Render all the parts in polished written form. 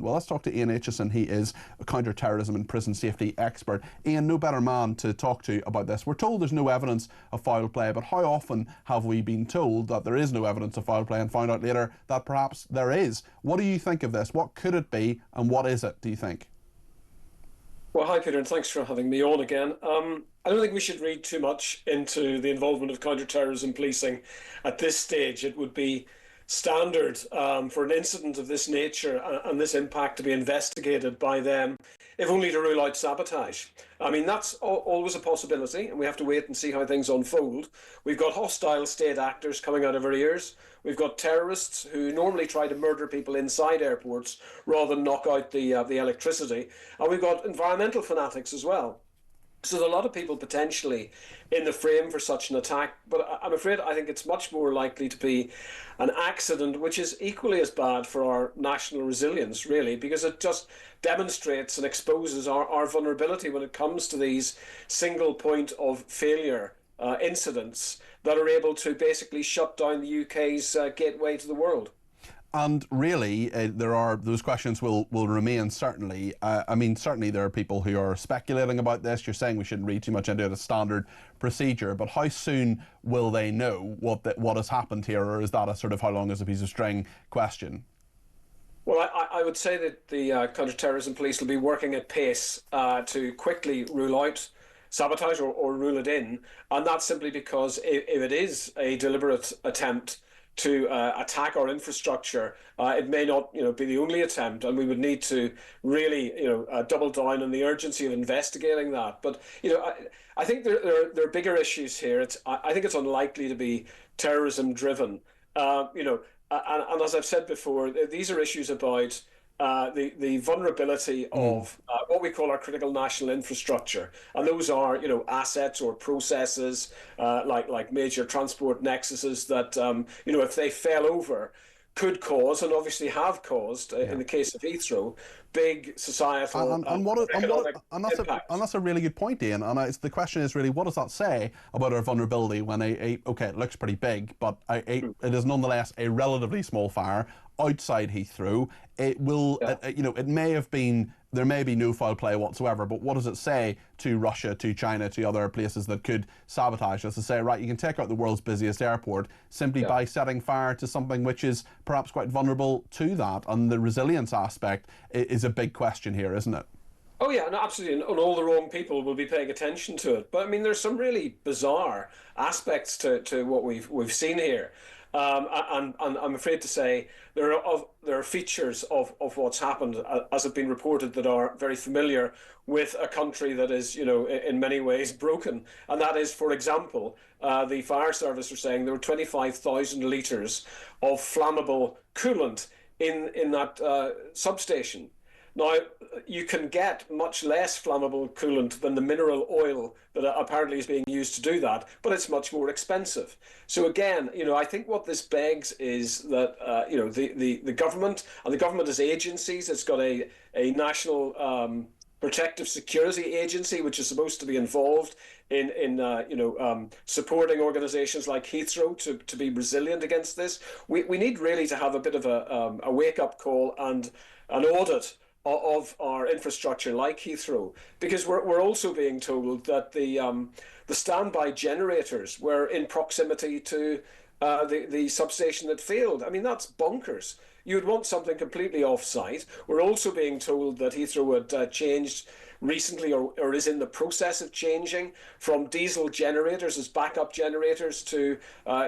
Well, let's talk to Ian Acheson. He is a counter-terrorism and prison safety expert. Ian, no better man to talk to about this. We're told there's no evidence of foul play, but how often have we been told that there is no evidence of foul play and found out later that perhaps there is? What do you think of this? What could it be and what is it, do you think? Well, hi, Peter, and thanks for having me on again. I don't think we should read too much into the involvement of counter-terrorism policing at this stage. It would be standard for an incident of this nature and this impact to be investigated by them, if only to rule out sabotage. I mean, that's always a possibility, and we have to wait and see how things unfold. We've got hostile state actors coming out of our ears. We've got terrorists who normally try to murder people inside airports rather than knock out the electricity. And we've got environmental fanatics as well. So there are a lot of people potentially in the frame for such an attack, but I'm afraid I think it's much more likely to be an accident, which is equally as bad for our national resilience, really, because it just demonstrates and exposes our vulnerability when it comes to these single point of failure incidents that are able to basically shut down the UK's gateway to the world. And really, those questions will remain, certainly. I mean, certainly there are people who are speculating about this. You're saying we shouldn't read too much into it as standard procedure, but how soon will they know what has happened here, or is that a sort of how long is a piece of string question? Well, I would say that the counter-terrorism police will be working at pace to quickly rule out sabotage or rule it in, and that's simply because if it is a deliberate attempt to attack our infrastructure, it may not, be the only attempt, and we would need to really, double down on the urgency of investigating that. But I think there are bigger issues here. I think it's unlikely to be terrorism driven. And as I've said before, these are issues about the vulnerability of what we call our critical national infrastructure, and those are assets or processes like major transport nexuses that if they fell over could cause, and obviously have caused, in the case of Heathrow, big societal and that's a really good point, Ian. And the question is really, what does that say about our vulnerability when okay, it looks pretty big, but it is nonetheless a relatively small fire outside Heathrow. It will, it may have been, there may be no foul play whatsoever, but what does it say to Russia, to China, to other places that could sabotage us, to say, right, you can take out the world's busiest airport simply by setting fire to something which is perhaps quite vulnerable to that? And the resilience aspect is a big question here, isn't it? Oh yeah, no, absolutely, and all the wrong people will be paying attention to it. But I mean, there's some really bizarre aspects to what we've seen here. And I'm afraid to say there are features of what's happened, as have been reported, that are very familiar with a country that is, in many ways broken. And that is, for example, the fire service are saying there were 25,000 litres of flammable coolant in that substation. Now, you can get much less flammable coolant than the mineral oil that apparently is being used to do that, but it's much more expensive. So again, I think what this begs is that, the government, and the government as agencies, it's got a national protective security agency, which is supposed to be involved in supporting organisations like Heathrow to be resilient against this. We need really to have a bit of a wake-up call and an audit of our infrastructure like Heathrow, because we're also being told that the standby generators were in proximity to the substation that failed. I mean, that's bonkers. You would want something completely off-site. We're also being told that Heathrow had changed recently, or is in the process of changing, from diesel generators as backup generators to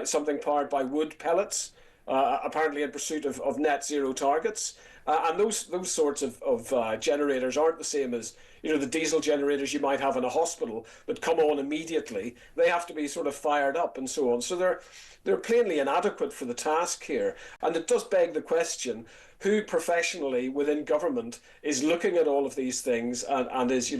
something powered by wood pellets, apparently in pursuit of net zero targets. And those sorts of generators aren't the same as the diesel generators you might have in a hospital that come on immediately. They have to be sort of fired up and so on. So they're plainly inadequate for the task here. And it does beg the question, who professionally within government is looking at all of these things and is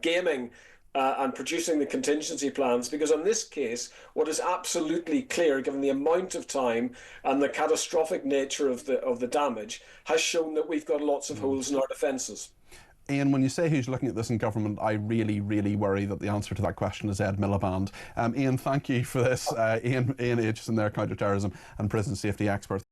gaming and producing the contingency plans? Because in this case, what is absolutely clear, given the amount of time and the catastrophic nature of the damage, has shown that we've got lots of holes in our defences. Ian, when you say who's looking at this in government, I really, really worry that the answer to that question is Ed Miliband. Ian, thank you for this. Ian Acheson there, counter-terrorism and prison safety expert.